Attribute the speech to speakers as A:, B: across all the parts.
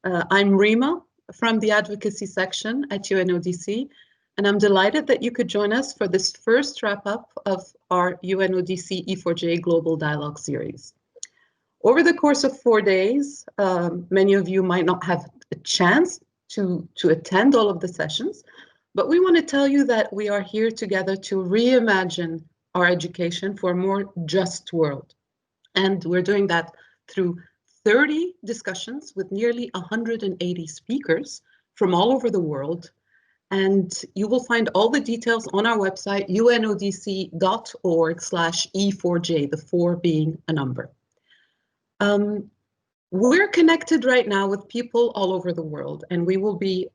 A: I'm Rima from the advocacy section at UNODC, and I'm delighted that you could join us for this first wrap-up of our UNODC E4J Global Dialogue series. Over the course of 4 days, many of you might not have a chance to attend all of the sessions, but we want to tell you that we are here together to reimagine our education for a more just world. And we're doing that through 30 discussions with nearly 180 speakers from all over the world. And you will find all the details on our website, unodc.org/E4J, the 4 being a number. We're connected right now with people all over the world, and we will be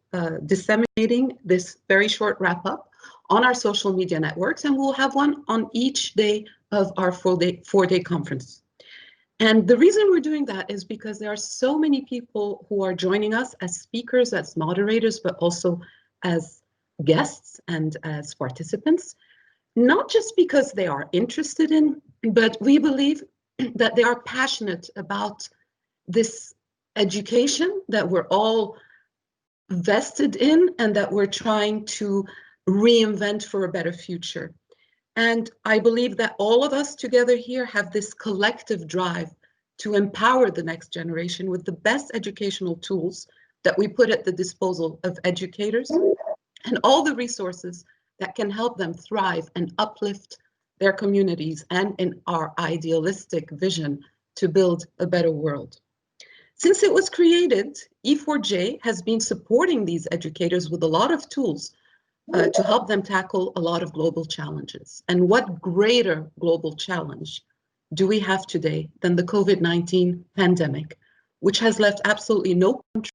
A: disseminating this very short wrap-up on our social media networks, and we'll have one on each day of our 4-day conference. And the reason we're doing that is because there are so many people who are joining us as speakers, as moderators, but also as guests and as participants, not just because they are interested in, but we believe that they are passionate about this education that we're all vested in and that we're trying to reinvent for a better future. And I believe that all of us together here have this collective drive to empower the next generation with the best educational tools that we put at the disposal of educators and all the resources that can help them thrive and uplift their communities and in our idealistic vision to build a better world. Since it was created, E4J has been supporting these educators with a lot of tools to help them tackle a lot of global challenges. And what greater global challenge do we have today than the COVID-19 pandemic, which has left absolutely no country,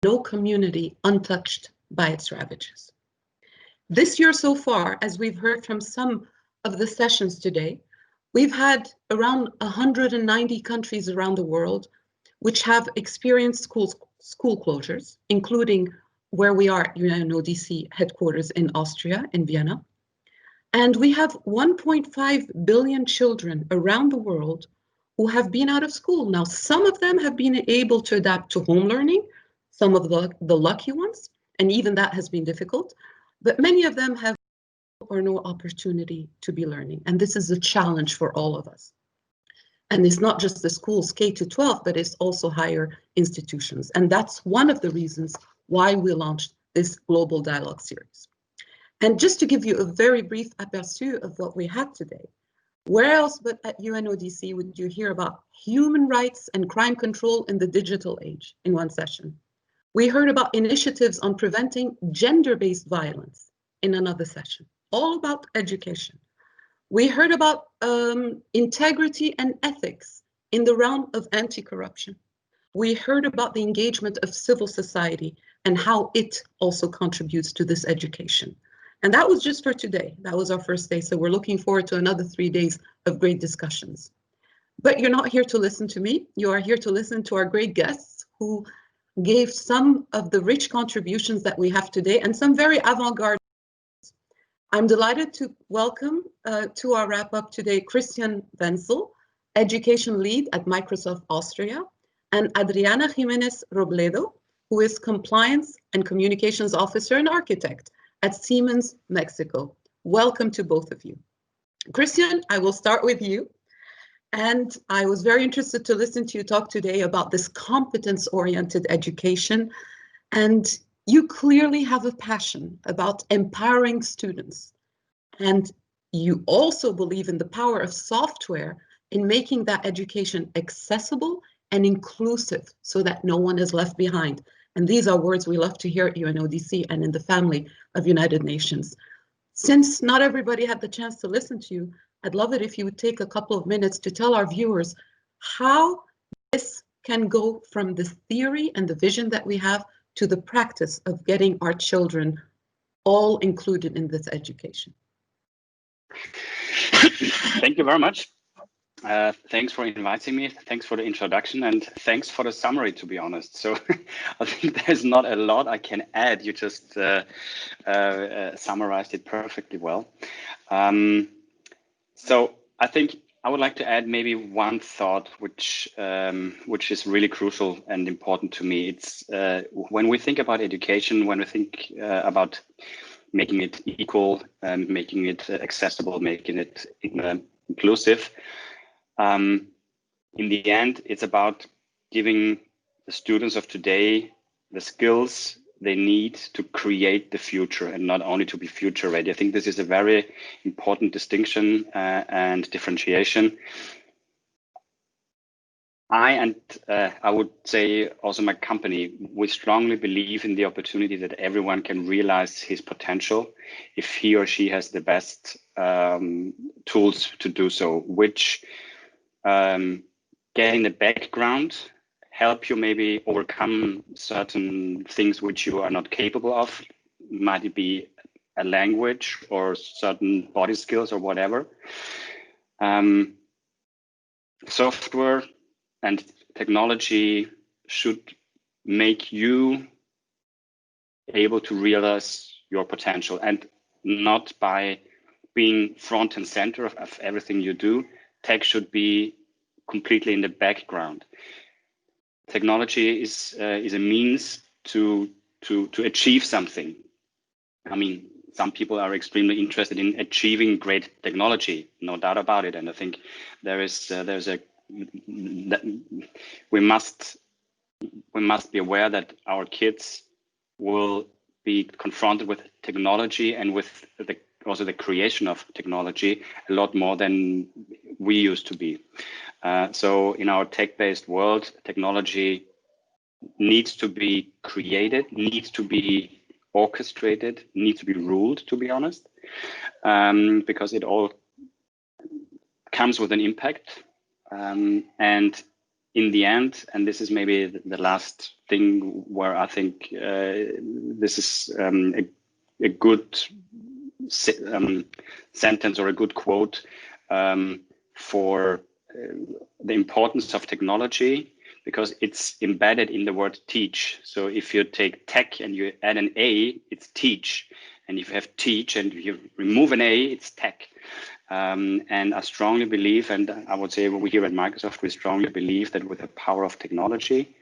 A: no community untouched by its ravages. This year so far, as we've heard from some of the sessions today, we've had around 190 countries around the world which have experienced school closures, including where we are at UNODC headquarters in Austria, in Vienna. And we have 1.5 billion children around the world who have been out of school. Now, some of them have been able to adapt to home learning, some of the lucky ones, and even that has been difficult, but many of them have or no opportunity to be learning. And this is a challenge for all of us. And it's not just the schools K-12, but it's also higher institutions. And that's one of the reasons why we launched this Global Dialogue series. And just to give you a very brief aperçu of what we had today, where else but at UNODC would you hear about human rights and crime control in the digital age in one session? We heard about initiatives on preventing gender-based violence in another session, all about education. We heard about integrity and ethics in the realm of anti-corruption. We heard about the engagement of civil society and how it also contributes to this education. And that was just for today. That was our first day. So we're looking forward to another 3 days of great discussions. But you're not here to listen to me. You are here to listen to our great guests who gave some of the rich contributions that we have today and some very avant-garde. I'm delighted to welcome to our wrap-up today Christian Wenzl, Education Lead at Microsoft Austria, and Adriana Jímenez Robledo, who is Compliance and Communications Officer and Architect at Siemens Mexico. Welcome to both of you. Christian, I will start with you. And I was very interested to listen to you talk today about this competence-oriented education. And you clearly have a passion about empowering students. And you also believe in the power of software in making that education accessible and inclusive so that no one is left behind. And these are words we love to hear at UNODC and in the family of United Nations. Since not everybody had the chance to listen to you, I'd love it if you would take a couple of minutes to tell our viewers how this can go from the theory and the vision that we have to the practice of getting our children all included in this education.
B: Thank you very much. Thanks for inviting me. Thanks for the introduction and thanks for the summary, to be honest. So I think there's not a lot I can add. You just summarized it perfectly well. So I think I would like to add maybe one thought, which is really crucial and important to me. It's when we think about education, when we think about making it equal, making it accessible, making it inclusive. In the end, it's about giving the students of today the skills they need to create the future and not only to be future ready. I think this is a very important distinction and differentiation. I would say also my company, we strongly believe in the opportunity that everyone can realize his potential if he or she has the best tools to do so, which getting the background help you maybe overcome certain things which you are not capable of. Might it be a language or certain body skills or whatever. Software and technology should make you able to realize your potential, and not by being front and center of everything you do. Tech should be completely in the background. Technology is a means to achieve something. I mean, some people are extremely interested in achieving great technology, no doubt about it. And I think we must be aware that our kids will be confronted with technology and with also the creation of technology a lot more than we used to be. So in our tech-based world, technology needs to be created, needs to be orchestrated, needs to be ruled, to be honest, because it all comes with an impact. And in the end, and this is maybe the last thing where I think this is a good sentence or a good quote for the importance of technology, because it's embedded in the word teach. So if you take tech and you add an A, it's teach. And if you have teach and you remove an A, it's tech. And I strongly believe, and I would say we here at Microsoft, we strongly believe that with the power of technology,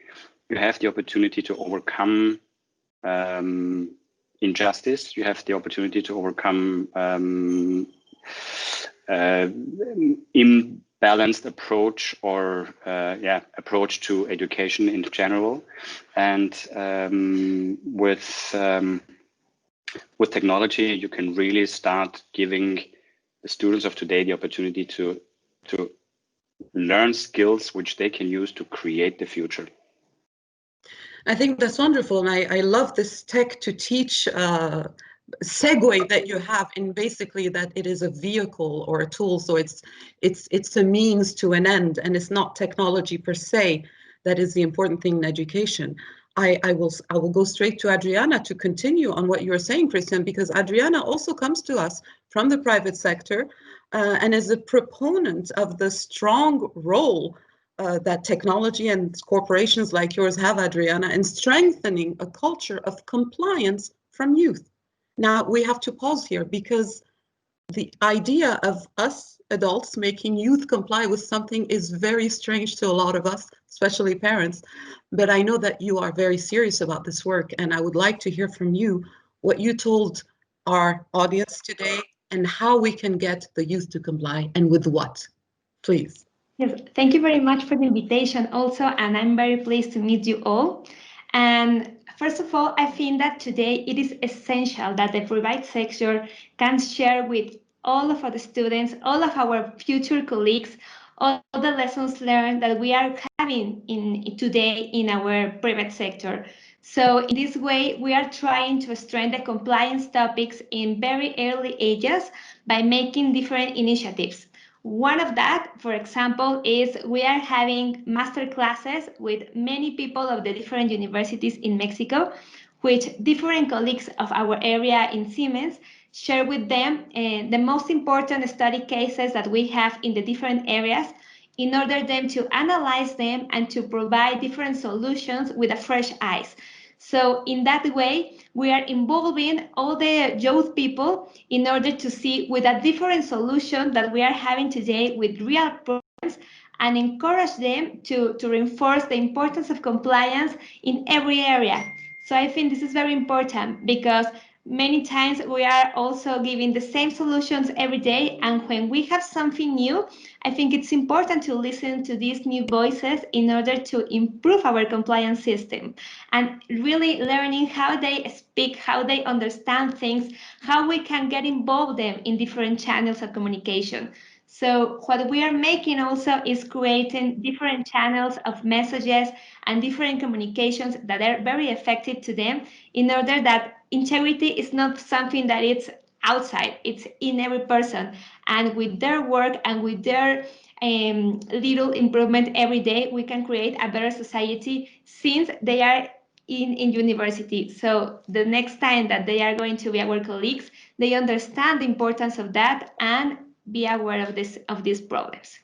B: you have the opportunity to overcome injustice. You have the opportunity to overcome imbalanced approach or approach to education in general. And with technology, you can really start giving the students of today the opportunity to learn skills which they can use to create the future.
A: I think that's wonderful, and I love this tech to teach segue that you have in basically that it is a vehicle or a tool, so it's a means to an end, and it's not technology per se that is the important thing in education. I will go straight to Adriana to continue on what you were saying, Christian, because Adriana also comes to us from the private sector and is a proponent of the strong role that technology and corporations like yours have, Adriana, in strengthening a culture of compliance from youth. Now, we have to pause here because the idea of us adults making youth comply with something is very strange to a lot of us, especially parents. But I know that you are very serious about this work, and I would like to hear from you what you told our audience today and how we can get the youth to comply and with what, please.
C: Yes, thank you very much for the invitation also, and I'm very pleased to meet you all. And first of all, I think that today it is essential that the private sector can share with all of our students, all of our future colleagues, all the lessons learned that we are having today in our private sector. So in this way, we are trying to strengthen the compliance topics in very early ages by making different initiatives. One of that, for example, is we are having master classes with many people of the different universities in Mexico, which different colleagues of our area in Siemens share with them the most important study cases that we have in the different areas in order them to analyze them and to provide different solutions with a fresh eyes. So in that way, we are involving all the youth people in order to see with a different solution that we are having today with real problems, and encourage them to reinforce the importance of compliance in every area. So I think this is very important because many times we are also giving the same solutions every day, and when we have something new, I think it's important to listen to these new voices in order to improve our compliance system, and really learning how they speak, how they understand things, how we can get involved them in different channels of communication. So what we are making also is creating different channels of messages and different communications that are very effective to them, in order that integrity is not something that it's outside, it's in every person. And with their work and with their little improvement every day, we can create a better society, since they are in university. So the next time that they are going to be our colleagues, they understand the importance of that and be aware of these problems.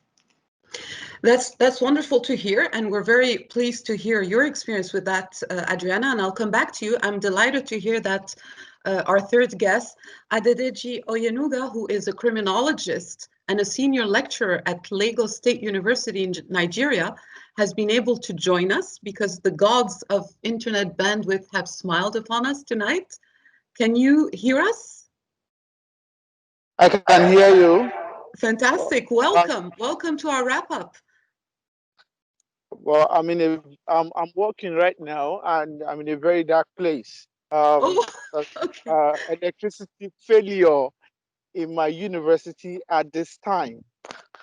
A: That's wonderful to hear, and we're very pleased to hear your experience with that, Adriana, and I'll come back to you. I'm delighted to hear that our third guest, Adedeji Oyenuga, who is a criminologist and a senior lecturer at Lagos State University in Nigeria, has been able to join us because the gods of internet bandwidth have smiled upon us tonight. Can you hear us?
D: I can hear you.
A: Fantastic. Welcome. Welcome to our wrap-up.
D: Well, I'm working right now, and I'm in a very dark place.
A: Okay.
D: Electricity failure in my university at this time,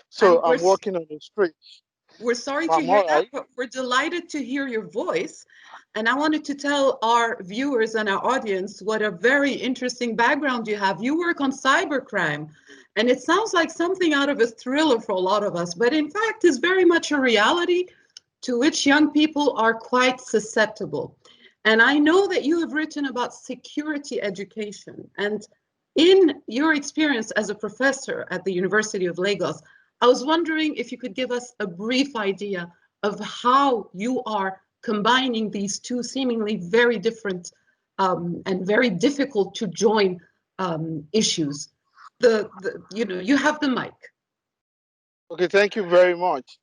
D: so I'm working on the street.
A: We're sorry to hear that, but we're delighted to hear your voice. And I wanted to tell our viewers and our audience what a very interesting background you have. You work on cybercrime, and it sounds like something out of a thriller for a lot of us, but in fact is very much a reality to which young people are quite susceptible. And I know that you have written about security education, and in your experience as a professor at the University of Lagos, I was wondering if you could give us a brief idea of how you are combining these two seemingly very different and very difficult to join issues. You have the mic.
D: Okay, thank you very much.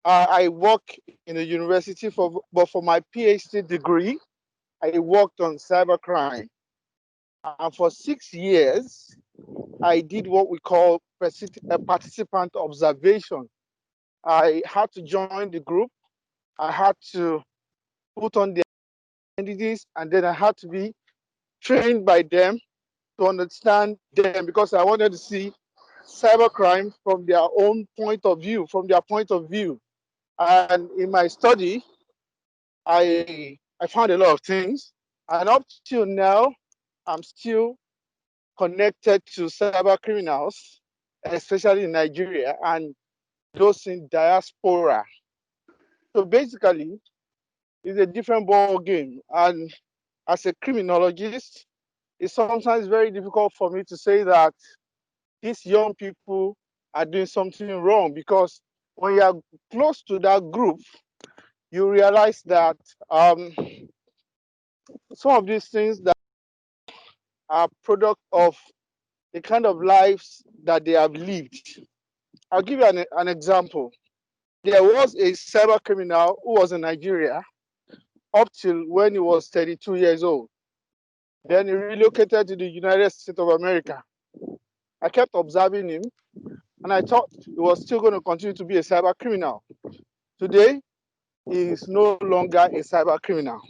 D: I work in a university but for my PhD degree, I worked on cybercrime. And for 6 years, I did what we call participant observation. I had to join the group. I had to put on their identities, and then I had to be trained by them to understand them, because I wanted to see cybercrime from their own point of view, And in my study, I found a lot of things. And up till now, I'm still connected to cyber criminals, especially in Nigeria and those in diaspora. So basically, it's a different ball game. And as a criminologist, it's sometimes very difficult for me to say that these young people are doing something wrong, because when you are close to that group, you realize that some of these things that are product of the kind of lives that they have lived. I'll give you an example. There was a cyber criminal who was in Nigeria up till when he was 32 years old. Then he relocated to the United States of America. I kept observing him, and I thought he was still going to continue to be a cyber criminal. Today, he is no longer a cyber criminal.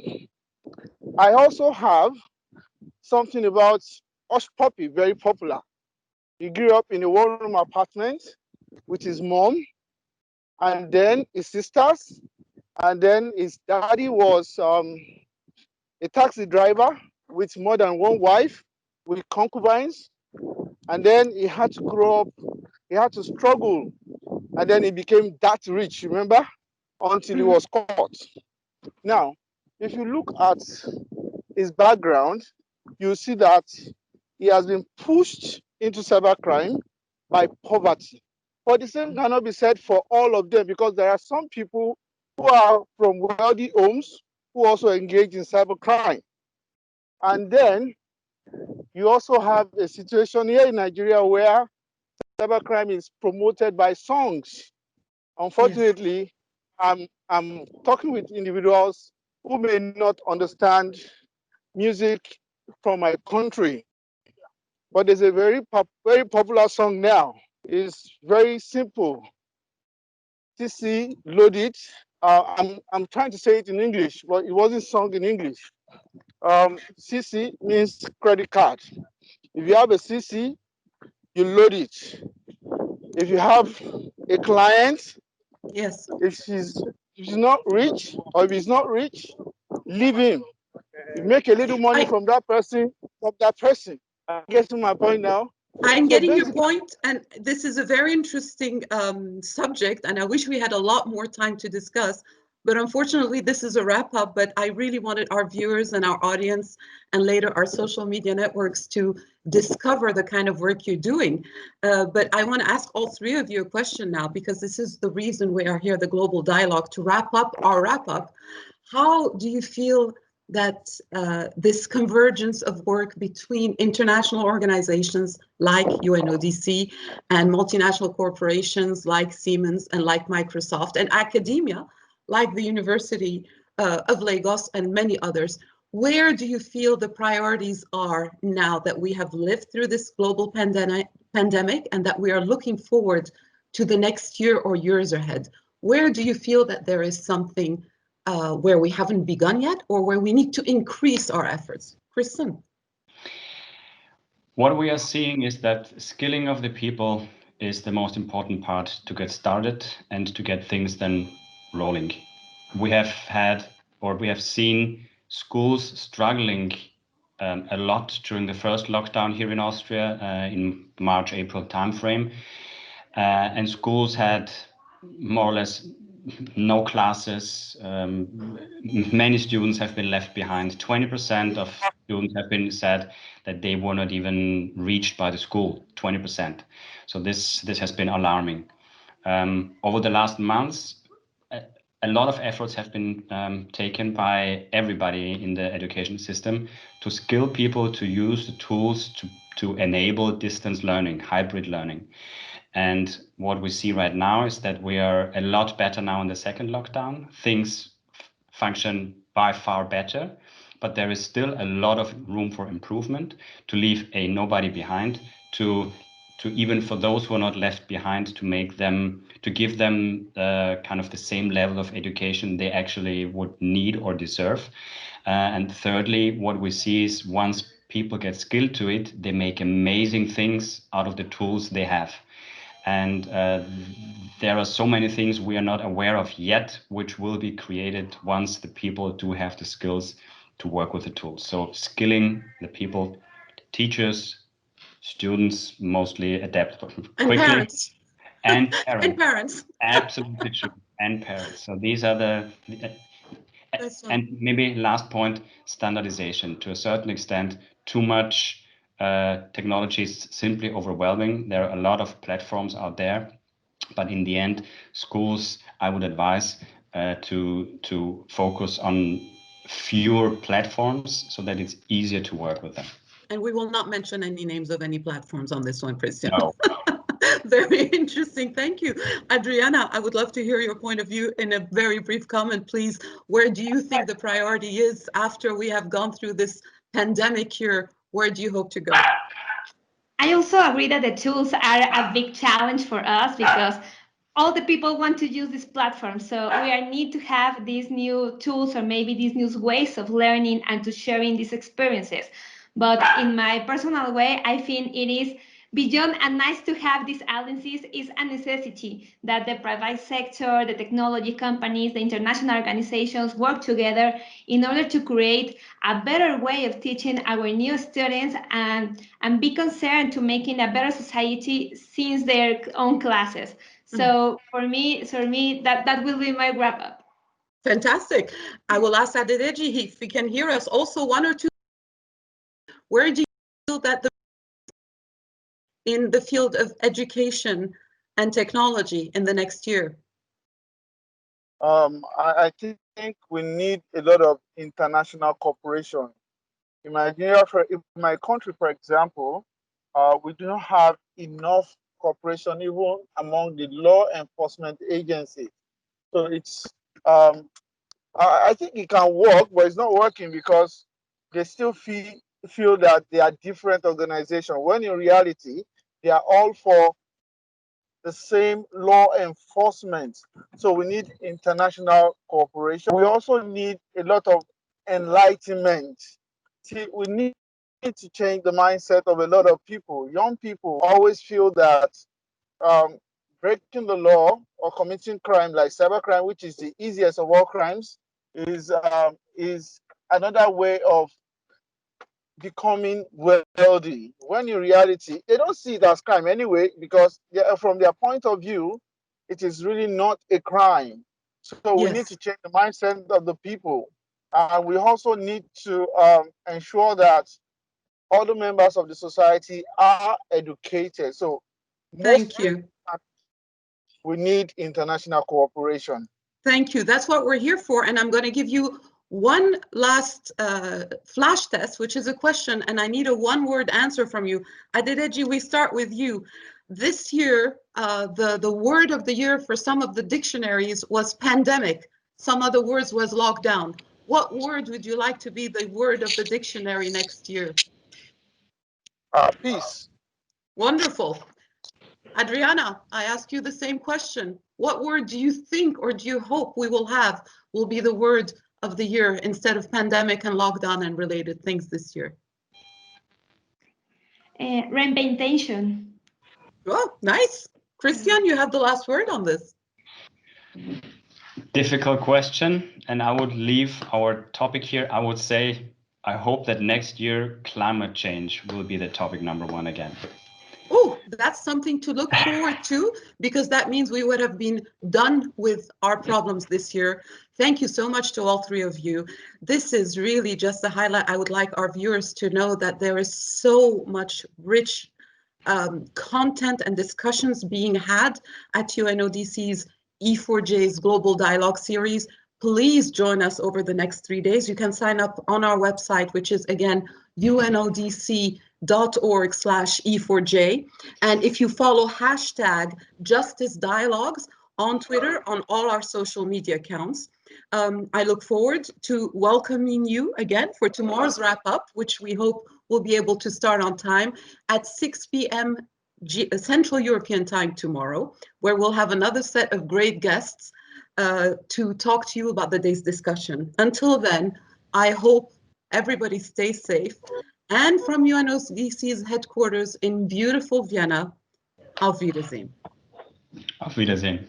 D: I also have something about Hush Puppy, very popular. He grew up in a one-room apartment with his mom, and then his sisters, and then his daddy was a taxi driver with more than one wife, with concubines, and then he had to grow up, he had to struggle, and then he became that rich, remember, until he was caught. Now, if you look at his background, you see that he has been pushed into cybercrime by poverty. But the same cannot be said for all of them, because there are some people who are from wealthy homes who also engage in cybercrime. And then you also have a situation here in Nigeria where cybercrime is promoted by songs. Unfortunately, yes. I'm talking with individuals who may not understand music from my country, but there's a very popular song now. It's very simple. CC, load it. I'm trying to say it in English, but it wasn't sung in English. CC means credit card. If you have a CC, you load it. If you have a client,
A: yes,
D: if she's not rich or if he's not rich, leave him. You make a little money from that person, I get to my point now.
A: I'm getting your point, and this is a very interesting subject, and I wish we had a lot more time to discuss. But unfortunately, this is a wrap up, but I really wanted our viewers and our audience and later our social media networks to discover the kind of work you're doing. But I want to ask all three of you a question now, because this is the reason we are here, the Global Dialogue, to wrap up our wrap up. How do you feel that this convergence of work between international organizations like UNODC and multinational corporations like Siemens and like Microsoft and academia like the University of Lagos and many others, where do you feel the priorities are now that we have lived through this global pandemic and that we are looking forward to the next year or years ahead? Where do you feel that there is something where we haven't begun yet, or where we need to increase our efforts? Christian?
B: What we are seeing is that skilling of the people is the most important part to get started and to get things then rolling. We have had, or we have seen, schools struggling a lot during the first lockdown here in Austria in March-April timeframe. And schools had more or less no classes. Many students have been left behind. 20% of students have been said that they were not even reached by the school, 20%. So this has been alarming. Over the last months, a lot of efforts have been taken by everybody in the education system to skill people to use the tools to enable distance learning, hybrid learning. And what we see right now is that we are a lot better now in the second lockdown. Things function by far better, but there is still a lot of room for improvement, to leave a nobody behind, to even for those who are not left behind, to give them kind of the same level of education they actually would need or deserve. And thirdly, what we see is once people get skilled to it, they make amazing things out of the tools they have. And there are so many things we are not aware of yet, which will be created once the people do have the skills to work with the tools. So skilling the people, teachers, students, mostly adapt quickly.
A: And parents.
B: And parents.
A: And parents.
B: Absolutely true. And parents. So these are and maybe last point, standardization. To a certain extent, too much technology is simply overwhelming. There are a lot of platforms out there, but in the end, schools, I would advise to focus on fewer platforms so that it's easier to work with them.
A: And we will not mention any names of any platforms on this one, Christian.
B: No.
A: Very interesting. Thank you. Adriana, I would love to hear your point of view in a very brief comment, please. Where do you think the priority is after we have gone through this pandemic here? Where do you hope to go?
C: I also agree that the tools are a big challenge for us because all the people want to use this platform. So we need to have these new tools or maybe these new ways of learning and to sharing these experiences. But in my personal way, I think it is beyond and nice to have these alliances, is a necessity that the private sector, the technology companies, the international organizations work together in order to create a better way of teaching our new students and be concerned to making a better society since their own classes. So for me, that will be my wrap up.
A: Fantastic. I will ask Adedeji if he can hear us. Also, one or two. Where do you feel that in the field of education and technology in the next year?
D: I think we need a lot of international cooperation. In my country, for example, we do not have enough cooperation even among the law enforcement agencies. So it's, I think it can work, but it's not working because they still feel that they are different organizations, when in reality, they are all for the same law enforcement. So we need international cooperation. We also need a lot of enlightenment. See, we need to change the mindset of a lot of people. Young people always feel that breaking the law or committing crime like cybercrime, which is the easiest of all crimes, is another way of becoming wealthy, when in reality they don't see it as crime anyway, because from their point of view it is really not a crime. So we need to change the mindset of the people, and we also need to ensure that all the members of the society are educated. So
A: Thank you.
D: We need international cooperation.
A: Thank you. That's what we're here for. And I'm going to give you one last flash test, which is a question, and I need a one-word answer from you. Adedeji, we start with you. This year, the word of the year for some of the dictionaries was pandemic. Some other words was lockdown. What word would you like to be the word of the dictionary next year?
D: Peace.
A: Wonderful. Adriana, I ask you the same question. What word do you think or do you hope we will have will be the word of the year instead of pandemic and lockdown and related things this year?
C: Reinventation.
A: Oh, nice. Christian, you have the last word on this.
B: Difficult question, and I would leave our topic here. I would say, I hope that next year climate change will be the topic #1 again.
A: Oh, that's something to look forward to, because that means we would have been done with our problems this year. Thank you so much to all three of you. This is really just the highlight. I would like our viewers to know that there is so much rich content and discussions being had at UNODC's E4J's Global Dialogue Series. Please join us over the next 3 days. You can sign up on our website, which is again unodc.org/E4J. And if you follow hashtag Justice Dialogues on Twitter, on all our social media accounts, I look forward to welcoming you again for tomorrow's wrap up, which we hope will be able to start on time at 6 p.m. Central European time tomorrow, where we'll have another set of great guests to talk to you about the day's discussion. Until then, I hope everybody stays safe. And from UNODC's headquarters in beautiful Vienna, auf Wiedersehen.
B: Auf Wiedersehen.